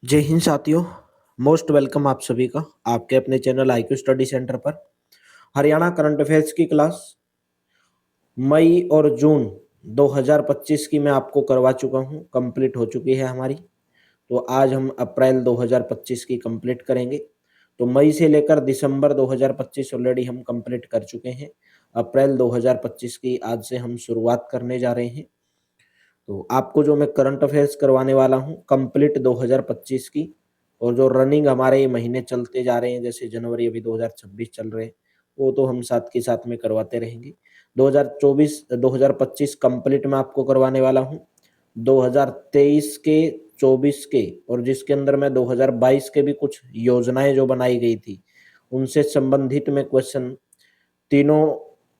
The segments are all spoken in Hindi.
जय हिंद साथियों। मोस्ट वेलकम आप सभी का आपके अपने चैनल आईक्यू स्टडी सेंटर पर। हरियाणा करंट अफेयर्स की क्लास मई और जून 2025 की मैं आपको करवा चुका हूं, कंप्लीट हो चुकी है हमारी। तो आज हम अप्रैल 2025 की कंप्लीट करेंगे। तो मई से लेकर दिसंबर 2025 ऑलरेडी हम कंप्लीट कर चुके हैं। अप्रैल 2025 की आज से हम शुरुआत करने जा रहे हैं। तो आपको जो मैं करंट अफेयर्स करवाने वाला हूं कंप्लीट 2025 की, और जो रनिंग हमारे ये महीने चलते जा रहे हैं, जैसे जनवरी अभी 2026 चल रहे हैं, वो तो हम साथ के साथ में करवाते रहेंगे। 2024 2025 कंप्लीट मैं आपको करवाने वाला हूं। 2023 के, 24 के, और जिसके अंदर मैं 2022 के भी कुछ योजनाएं जो बनाई गई थी उनसे संबंधित में क्वेश्चन तीनों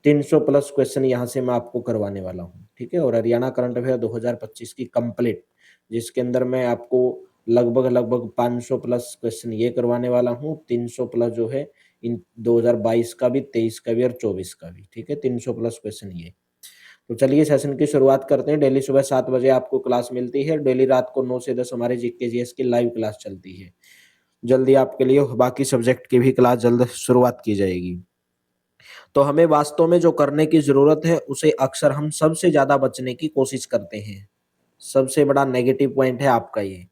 300 प्लस क्वेश्चन यहाँ से मैं आपको करवाने वाला हूँ, ठीक है। और हरियाणा करंट अफेयर 2025 की कंप्लीट, जिसके अंदर मैं आपको लगभग 500 प्लस क्वेश्चन ये करवाने वाला हूँ। 300 प्लस जो है इन 2022 का भी, 23 का भी और 24 का भी, ठीक है। 300 प्लस क्वेश्चन ये। तो चलिए सेशन की शुरुआत करते हैं। डेली सुबह 7 बजे आपको क्लास मिलती है। डेली रात को 9 से 10 हमारे जीके जीएस की लाइव क्लास चलती है। जल्दी आपके लिए बाकी सब्जेक्ट की भी क्लास जल्द शुरुआत की जाएगी। तो हमें वास्तव में जो करने की जरूरत है उसे अक्सर हम सबसे ज्यादा बचने की कोशिश करते हैं। सबसे बड़ा नेगेटिव पॉइंट है आपका ये।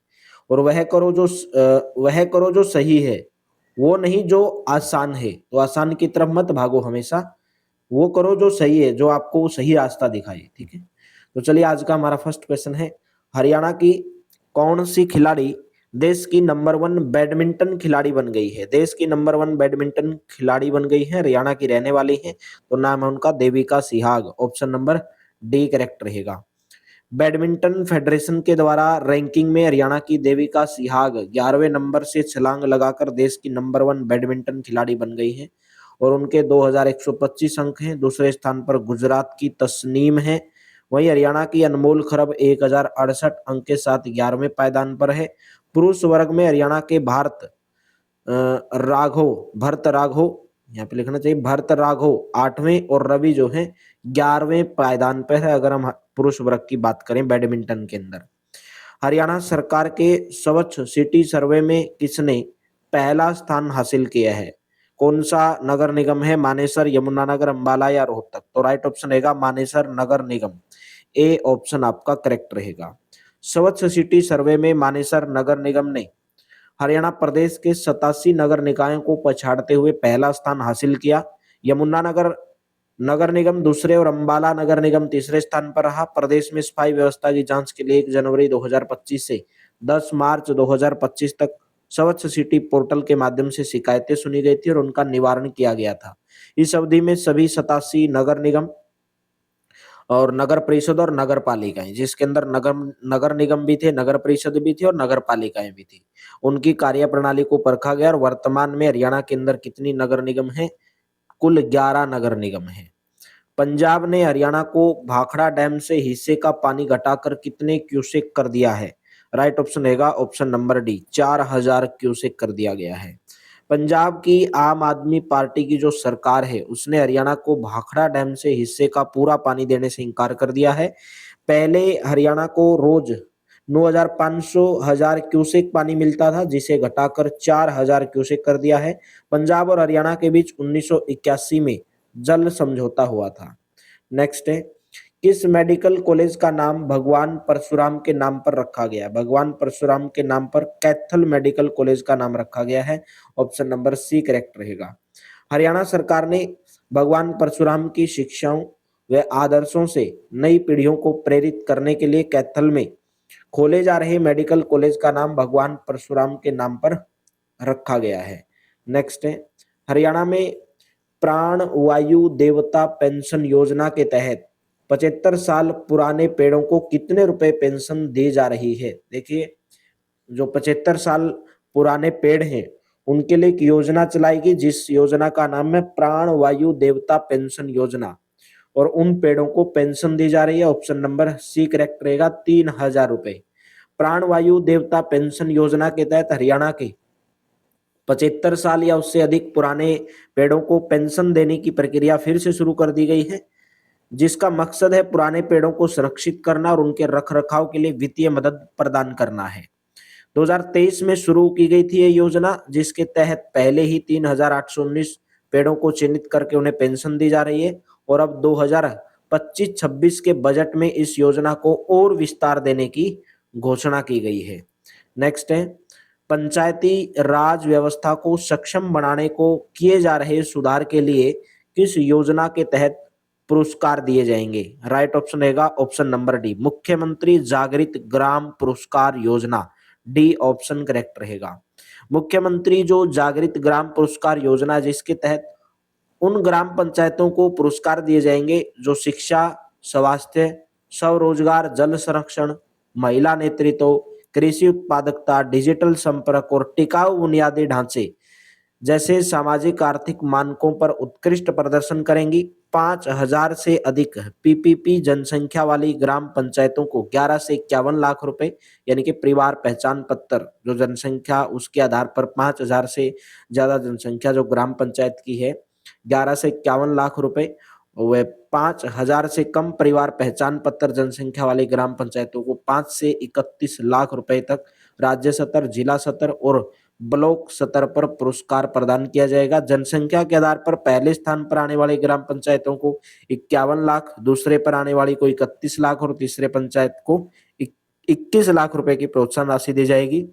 और वह करो जो सही है, वो नहीं जो आसान है। तो आसान की तरफ मत भागो हमेशा, वो करो जो सही है, जो आपको सही रास्ता दिखाए, ठीक है। तो चलिए आज का हमारा फर्स्ट क्वेश्चन है, हरियाणा की कौन सी खिलाड़ी देश की नंबर 1 बैडमिंटन खिलाड़ी बन गई है। देश की नंबर 1 बैडमिंटन खिलाड़ी बन गई है, हरियाणा की रहने वाली है। तो नाम है उनका Devika Sihag. Option number D correct रहेगा। बैडमिंटन फेडरेशन के द्वारा रैंकिंग में हरियाणा की देविका सिहाग 11वें नंबर से छलांग लगाकर देश की नंबर 1 बैडमिंटन खिलाड़ी बन गई है, और उनके 2125 अंक हैं। दूसरे स्थान पर गुजरात की तस्नीम है। वहीं हरियाणा की अनमोल खरब 1068 अंक के साथ 11वें पायदान पर है। पुरुष वर्ग में हरियाणा के भरत राघव, यहाँ पे लिखना चाहिए भरत राघव 8वें, और रवि जो है 11वें पायदान पर है, अगर हम पुरुष वर्ग की बात करें बैडमिंटन के अंदर। हरियाणा सरकार के स्वच्छ सिटी सर्वे में किसने पहला स्थान हासिल किया है। कौन सा नगर निगम है, मानेसर, यमुनानगर, अंबाला या रोहतक। तो राइट ऑप्शन रहेगा मानेसर नगर निगम। ए ऑप्शन आपका करेक्ट रहेगा। स्वच्छ सिटी सर्वे में मानेसर नगर निगम ने हरियाणा प्रदेश के 87 नगर निकायों को पछाड़ते हुए पहला स्थान हासिल किया। यमुनानगर नगर निगम दूसरे और अंबाला नगर निगम तीसरे स्थान पर रहा। प्रदेश में सफाई व्यवस्था की जांच के लिए 1 जनवरी 2025 से 10 मार्च 2025 तक स्वच्छ सिटी पोर्टल के माध्यम से शिकायतें सुनी गई थी और उनका निवारण किया गया था। इस अवधि में सभी 87 नगर निगम और नगर परिषद और नगर पालिकाएं, जिसके अंदर नगर निगम भी थे, नगर परिषद भी थी और नगर पालिकाएं भी थी, उनकी कार्य प्रणाली को परखा गया। और वर्तमान में हरियाणा के अंदर कितनी नगर निगम है, कुल 11 नगर निगम है। पंजाब ने हरियाणा को भाखड़ा डैम से हिस्से का पानी घटाकर कितने क्यूसेक कर दिया है। राइट ऑप्शन रहेगा ऑप्शन नंबर डी, 4000 क्यूसेक कर दिया गया है। पंजाब की आम आदमी पार्टी की जो सरकार है उसने हरियाणा को भाखड़ा डैम से हिस्से का पूरा पानी देने से इनकार कर दिया है। पहले हरियाणा को रोज 9500 क्यूसेक पानी मिलता था, जिसे घटाकर 4000 क्यूसेक कर दिया है। पंजाब और हरियाणा के बीच 1981 में जल समझौता हुआ था। नेक्स्ट है, किस मेडिकल कॉलेज का नाम भगवान परशुराम के नाम पर रखा गया। भगवान परशुराम के नाम पर कैथल मेडिकल कॉलेज का नाम रखा गया है। ऑप्शन नंबर सी करेक्ट रहेगा। हरियाणा सरकार ने भगवान परशुराम की शिक्षाओं व आदर्शों से नई पीढ़ियों को प्रेरित करने के लिए कैथल में खोले जा रहे मेडिकल कॉलेज का नाम भगवान परशुराम के नाम पर रखा गया है। नेक्स्ट है, हरियाणा में प्राण वायु देवता पेंशन योजना के तहत 75 साल पुराने पेड़ों को कितने रुपए पेंशन दी जा रही है। देखिए, जो 75 साल पुराने पेड़ हैं उनके लिए एक योजना चलाएगी, जिस योजना का नाम है प्राण वायु देवता पेंशन योजना, और उन पेड़ों को पेंशन दी जा रही है। ऑप्शन नंबर सी करेक्ट रहेगा, 3000 रुपए। प्राण वायु देवता पेंशन योजना के तहत हरियाणा के 75 साल या उससे अधिक पुराने पेड़ों को पेंशन देने की प्रक्रिया फिर से शुरू कर दी गई है, जिसका मकसद है पुराने पेड़ों को सुरक्षित करना और उनके रखरखाव के लिए वित्तीय मदद प्रदान करना है। 2023 में शुरू की गई थी ये योजना, जिसके तहत पहले ही 3,819 पेड़ों को चिन्हित करके उन्हें पेंशन दी जा रही है और अब 2025-26 के बजट में इस योजना को और विस्तार देने की घोषणा की गई है। नेक्स्ट है, पंचायती राज व्यवस्था को सक्षम बनाने को किए जा रहे सुधार के लिए किस योजना के तहत पुरस्कार दिए जाएंगे? राइट ऑप्शन रहेगा ऑप्शन नंबर डी, मुख्यमंत्री जागृत ग्राम पुरस्कार योजना। डी ऑप्शन करेक्ट रहेगा। मुख्यमंत्री जो जागृत ग्राम पुरस्कार योजना, जिसके तहत उन ग्राम पंचायतों को पुरस्कार दिए जाएंगे जो शिक्षा, स्वास्थ्य, स्वरोजगार, जल संरक्षण, महिला नेतृत्व, कृषि उत्पादकता, डिजिटल संपर्क और टिकाऊ बुनियादी ढांचे जैसे सामाजिक आर्थिक मानकों पर उत्कृष्ट प्रदर्शन करेंगी। 5,000 से अधिक पीपीपी जनसंख्या वाली ग्राम पंचायतों को 11 से 51 लाख रुपए, यानी कि परिवार पहचान पत्र, जो जनसंख्या उसके आधार पर 5,000 से ज्यादा जनसंख्या जो ग्राम पंचायत की है 11 से 51 लाख रुपए, व 5,000 से कम परिवार पहचान पत्र जनसंख्या वाली ग्राम पंचायतों को 5 से 31 लाख रुपए तक राज्य स्तर, जिला स्तर और ब्लॉक स्तर पर पुरस्कार प्रदान किया जाएगा। जनसंख्या के आधार पर पहले स्थान पर आने वाली ग्राम पंचायतों को 51 लाख, दूसरे पर आने वाली को 31 लाख और तीसरे पंचायत को 21 लाख रुपए की प्रोत्साहन राशि दी जाएगी।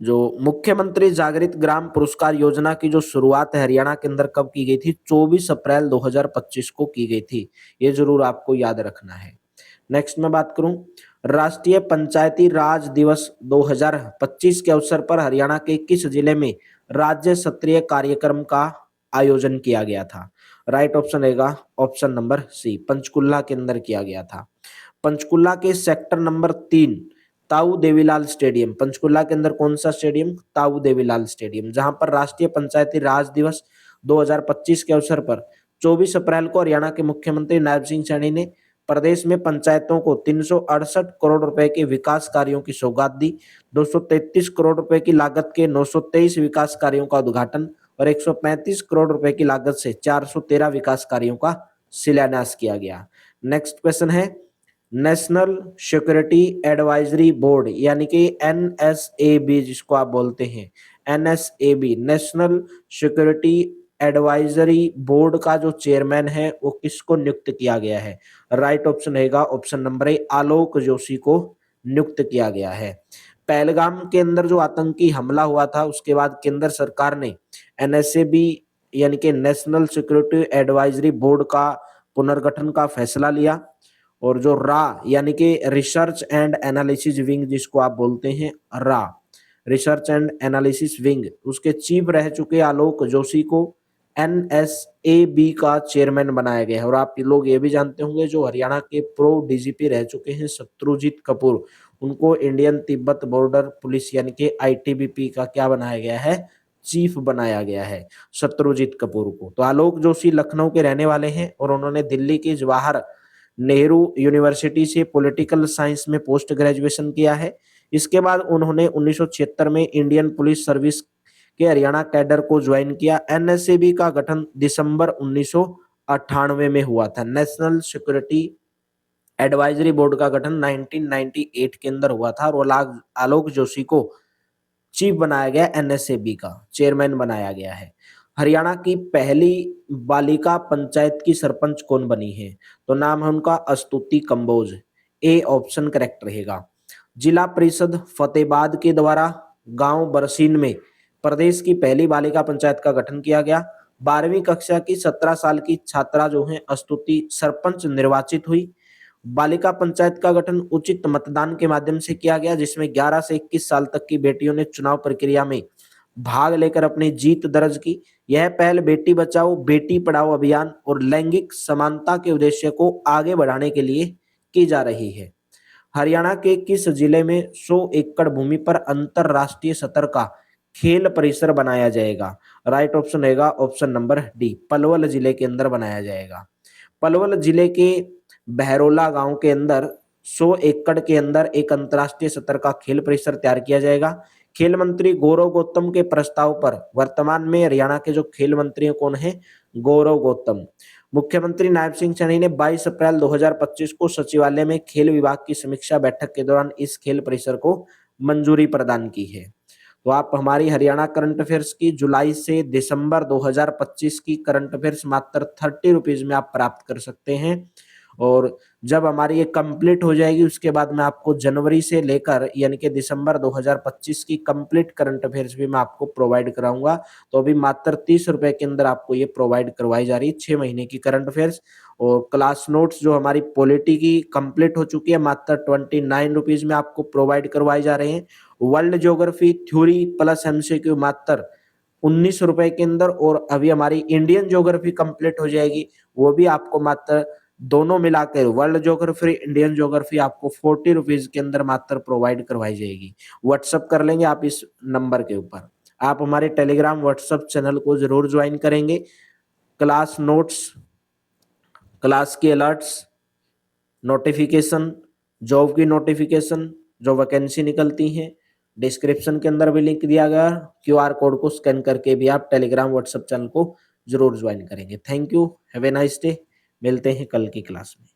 जो मुख्यमंत्री जागृत ग्राम पुरस्कार योजना की जो शुरुआत है हरियाणा के अंदर कब की गई थी? 24 अप्रैल 2025 को की गई थी। ये जरूर आपको याद रखना है। नेक्स्ट मैं बात करूं, राष्ट्रीय पंचायती राज दिवस 2025 के अवसर पर हरियाणा के किस जिले में राज्य स्तरीय कार्यक्रम का आयोजन किया गया था? राइट ऑप्शन रहेगा ऑप्शन नंबर सी, पंचकुला के अंदर किया गया था। पंचकुला के सेक्टर नंबर 3 ताऊ देवीलाल स्टेडियम, पंचकुला के अंदर कौन सा स्टेडियम? ताऊ देवीलाल स्टेडियम, जहां पर राष्ट्रीय पंचायती राज दिवस 2025 के अवसर पर 24 अप्रैल को हरियाणा के मुख्यमंत्री नायब सिंह सैनी ने प्रदेश में पंचायतों को 368 करोड़ रुपए के विकास कार्यों की सौगात दी। 233 करोड़ रुपए की लागत के 923 विकास कार्यों का उद्घाटन और 135 करोड़ रुपए की लागत से 413 विकास कार्यों का शिलान्यास किया गया। नेक्स्ट क्वेश्चन है, नेशनल सिक्योरिटी एडवाइजरी बोर्ड यानी कि एनएसएबी जिसको आप बोलते हैं, एनएसएबी नेशनल सिक्योरिटी एडवाइजरी बोर्ड का जो चेयरमैन है वो किसको नियुक्त किया गया है? राइट ऑप्शन रहेगा ऑप्शन नंबर ए, आलोक जोशी को नियुक्त किया गया है। पहलगाम के अंदर जो आतंकी हमला हुआ था उसके बाद केंद्र सरकार ने एनएसएबी यानी कि नेशनल सिक्योरिटी एडवाइजरी बोर्ड का पुनर्गठन का फैसला लिया और जो रा यानी कि रिसर्च एंड एनालिसिस विंग जिसको आप बोलते हैं, रा रिसर्च एंड एनालिसिस विंग, उसके चीफ रह चुके आलोक जोशी को एनएसएबी का चेयरमैन बनाया गया है। और आप लोग ये भी जानते होंगे जो हरियाणा के प्रो डीजीपी रह चुके हैं शत्रुजीत कपूर, उनको इंडियन तिब्बत बॉर्डर पुलिस यानी कि आईटीबीपी का क्या बनाया गया है? चीफ बनाया गया है शत्रुजीत कपूर को। तो आलोक जोशी लखनऊ के रहने वाले हैं और उन्होंने दिल्ली की जवाहर नेहरू यूनिवर्सिटी से पॉलिटिकल साइंस में पोस्ट ग्रेजुएशन किया है। इसके बाद उन्होंने 1976 में इंडियन पुलिस सर्विस के हरियाणा कैडर को ज्वाइन किया। एनएसएबी का गठन दिसंबर 1998 में हुआ था। नेशनल सिक्योरिटी एडवाइजरी बोर्ड का गठन 1998 के अंदर हुआ था और आलोक जोशी को चीफ बनाया गया, एनएसएबी का चेयरमैन बनाया गया है। हरियाणा की पहली बालिका पंचायत की सरपंच कौन बनी है? तो नाम है उनका स्तुति कंबोज। ए ऑप्शन करेक्ट रहेगा। जिला परिषद फतेहाबाद के द्वारा गांव बरसीन में प्रदेश की पहली बालिका पंचायत का गठन किया गया। 12वीं कक्षा की 17 साल की छात्रा जो है स्तुति सरपंच निर्वाचित हुई। बालिका पंचायत का गठन उचित मतदान के माध्यम से किया गया जिसमें 11 से 21 साल तक की बेटियों ने चुनाव प्रक्रिया में भाग लेकर अपनी जीत दर्ज की। यह पहल बेटी बचाओ बेटी पढ़ाओ अभियान और लैंगिक समानता के उद्देश्य को आगे बढ़ाने के लिए की जा रही है। हरियाणा के किस जिले में 100 एकड़ भूमि पर अंतरराष्ट्रीय स्तर का खेल परिसर बनाया जाएगा? राइट ऑप्शन रहेगा ऑप्शन नंबर डी, पलवल जिले के अंदर बनाया जाएगा। पलवल जिले के बहरोला गांव के अंदर 100 एकड़ के अंदर एक अंतरराष्ट्रीय स्तर का खेल परिसर तैयार किया जाएगा। खेल मंत्री गौरव गौतम के प्रस्ताव पर वर्तमान में हरियाणा के जो खेल मंत्री कौन है? गौरव गौतम। मुख्यमंत्री नायब सिंह सैनी ने 22 अप्रैल 2025 को सचिवालय में खेल विभाग की समीक्षा बैठक के दौरान इस खेल परिसर को मंजूरी प्रदान की है। तो आप हमारी हरियाणा करंट अफेयर्स की जुलाई से दिसंबर 2025 की करंट अफेयर्स मात्र 30 रुपीज में आप प्राप्त कर सकते हैं। और जब हमारी ये कंप्लीट हो जाएगी उसके बाद मैं आपको जनवरी से लेकर यानी कि दिसंबर 2025 की कंप्लीट करंट अफेयर्स भी मैं आपको प्रोवाइड कराऊंगा। तो अभी मात्र 30 रुपए के अंदर आपको ये प्रोवाइड करवाई जा रही है 6 महीने की करंट अफेयर्स। और क्लास नोट्स जो हमारी पॉलिटी की कंप्लीट हो चुकी है मात्र 29 रुपीज में आपको प्रोवाइड करवाए जा रहे हैं। World geography theory plus MCQ मात्र 19 रुपए के अंदर। और अभी हमारी इंडियन ज्योग्राफी कंप्लीट हो जाएगी, वो भी आपको मात्र दोनों मिलाकर वर्ल्ड ज्योग्राफी इंडियन ज्योग्राफी आपको 40 रुपीज के अंदर मात्र प्रोवाइड करवाई जाएगी। व्हाट्सअप कर लेंगे आप इस नंबर के ऊपर। आप हमारे टेलीग्राम व्हाट्सअप चैनल को जरूर ज्वाइन करेंगे। क्लास नोट्स, क्लास के अलर्ट्स, नोटिफिकेशन, जॉब की नोटिफिकेशन, जो वैकेंसी निकलती हैं, डिस्क्रिप्शन के अंदर भी लिंक दिया गया। क्यूआर कोड को स्कैन करके भी आप टेलीग्राम व्हाट्सएप चैनल को जरूर ज्वाइन करेंगे। Thank you, have a nice day. मिलते हैं कल की क्लास में।